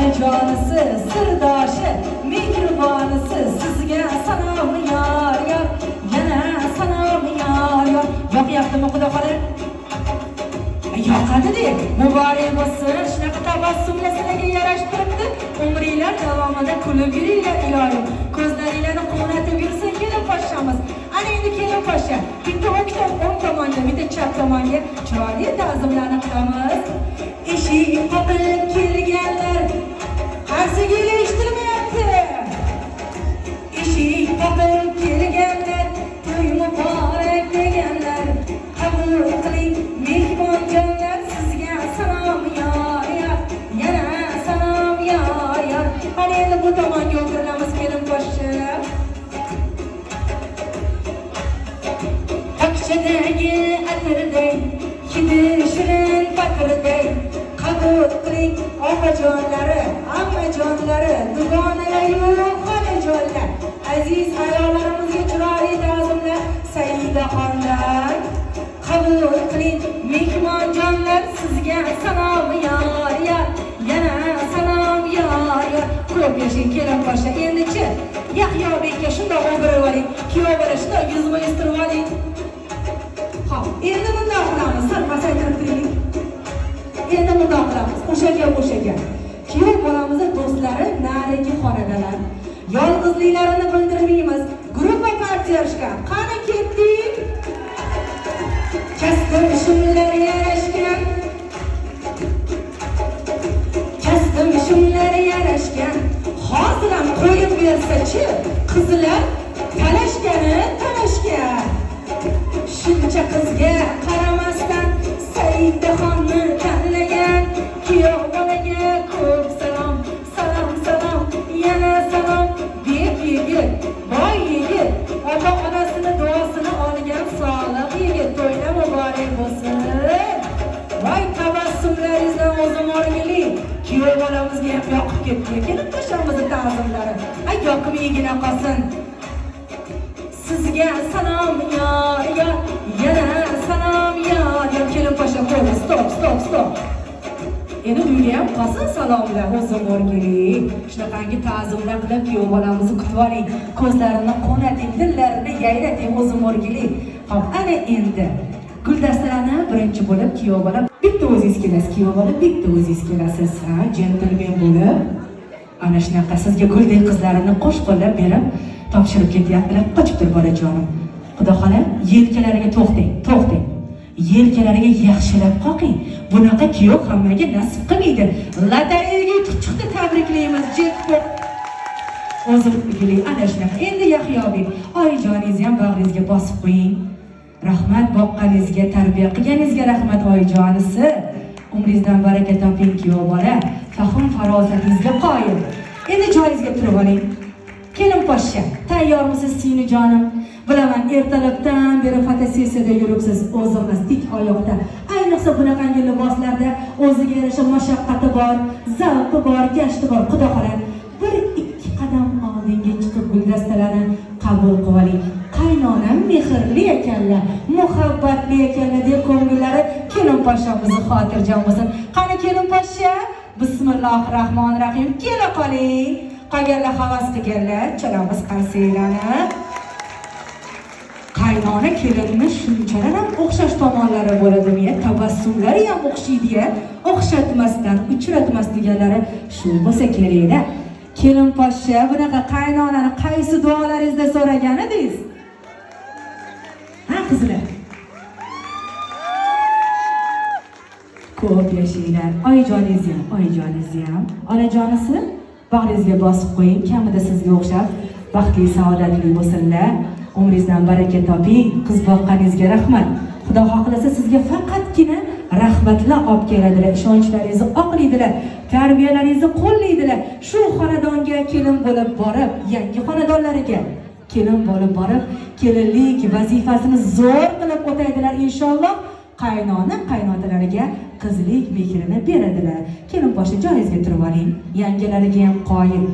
onajonisi, sirdoshi, mehribonisi, sizga salom yor yor, yana salom yor yor. Yoqyaptimi Xudo xola? Yoqadi-de. Muborak bo'lsin. Shunaqa tabassumlar sizlarga yarashib turibdi. Umringlar davomida kulib yuringlar ilohim. Ko'zlaringlarni quvnatib yursin kelin poshshamiz. Ana endi kelin poshsha, bitta o'ng tomonga, bitta chap tomonga chiroyli ta'zimlarni qilamiz. Eshik qoqilib kelganlar qarsiga eshitilmayapti. Eshik qoqilib kelganlar to'y muborak deganlar. Qabul qiling mehmonjonlar, sizga salom yor yor, yana salom yor yor. Qani endi bu tomonga o'tiramiz kelin poshsha. Akchadagi atirday, hidi shirin pakirday. Qabul qiling opajonlari, ammajonlari, dugonalaru xolajonlar, aziz ayollarimizga chiroyli ta'zimlar, Saidaxonlar. Qabul qiling mehmonjonlar, sizga salom yor yor, yana salom yor yor. Ko'p yashang kelin poshsha. Endi-chi Yahyobekka shundoq o'girib oling, kuyov bola shundoq yuzma yustirib oling. Xo'p, endi bundoq qilamiz, sal pasaytirib turing. Endi bundoq qilamiz. O'shaga. Kuyov bolamizni do'stlari narigi xonadalar. Yolg'izliklarini bildirmaymiz. Gruppa partiyashga qani ketdik? Kasdim shumlar yarashgan. Kasdim shumlar yarashgan. Hozir ham qo'yib bersa-chi, qizlar talashgan. Shuncha qizga qaramasdan Saidaxonni tanlagan. Kuyov bolaga ko'p salom, salom, yana salom. Bek yigit, boy yigit, ota-onasini duosini olgan solih yigit, to'yda muborak bo'lsin. Voy tabassumlaringizdan o'zim o'rgili. Kuyov bolamizga ham yoqib ketdi. Kelin poshshamizni ta'zimlari. Ay yoqib-yegina qolsin. Sizga salom yor yor, yana salom yor yor. Kelin poshsha qo'ydi. Stop. Endi uyga ham qolsin salomlar, o'zim o'rgili. Shunaqangi ta'zimlar qilib kuyov bolamizni kutib oling. Ko'zlarini qo'nating, dillarini yayrating, o'zim o'rgili. Hop, ana endi guldastalarni birinchi bo'lib kuyov bola bitta o'zingiz kelasiz, kuyov bola bitta o'zingiz kelasiz. Ha, jentelmen bo'lib ana shunaqa sizga guldek qizlarini qo'shqo'llab berib topshirib ketyaptilar. Qochib tur bolajonim. Xudo xola, yelkalariga to'xting. Yelkalariga yaxshilab qoqing. Bunaqa kuyov hammaga nasib qilmaydi. Lotereyaga yutib chiqdi, tabriklaymiz. Jackpot. O'zim o'rgili ana shunaqa. Endi Yahyobek, oyijoningizni ham bag'ringizga bosib qo'ying. Rahmat, boqqaningizga, tarbiya qilganingizga rahmat oyijonisi. Umringizdan baraka toping kuyov bola. Fahm farosatingizga qoyil. Endi joyingizga turib oling. Kelin poshsha, tayyormisiz singiljonim? Bilaman, ertalabdan beri fotosessiyada yuribsiz, o'zingiz tik oyoqda. Ayniqsa bunaqangi liboslarda o'ziga yarasha mashaqqati bor, zavqi bor, gashti bor. Xudo xola, bir ikki qadam oldinga chiqib guldastalarni qabul qilib oling. Qaynonam mehrli ekanlar, muhabbatli ekanlar deb ko'ngillari kelin poshshamizni xotirjam bo'lsin. Qani kelin poshsha, bismillahirrohmanirrohim, kela qoling. Qolganlar havas qilganlar, chalamiz qaysinglarni. Qaynona kelinni shunchalar ham o'xshash tomonlari bo'ladimi? Tabassumlari ham o'xshaydi-ya. O'xshatmasdan, uchratmas deganlari shu bo'lsa kerakda. Kelin poshsha, bunaqa qaynonani qaysi duolaringizda so'ragan edingiz? Ha, qizlar. Ko'p yashanglar. Oyijoningiz ham, onajonisi bag'ringizga bosib qo'ying. Kamida sizga o'xshab baxtli, saodatli bo'lsinlar. Umringizdan baraka toping. Qiz boqqaningizga rahmat. Xudo xohlasa sizga faqatgina rahmatlar olib keladilar. Ishonchlaringizni oqlaydilar, tarbiyalaringizni qo'llaydilar. Shu xonadonga kelin bo'lib borib, yangi xonadonlariga kelin bo'lib borib, kelinlik vazifasini zo'r qilib o'taydilar inshaalloh. Qaynona qaynotalariga qizlik mehrini beradilar. Kelin poshsha, joyingizga turib oling. Yangilariga ham qoyil.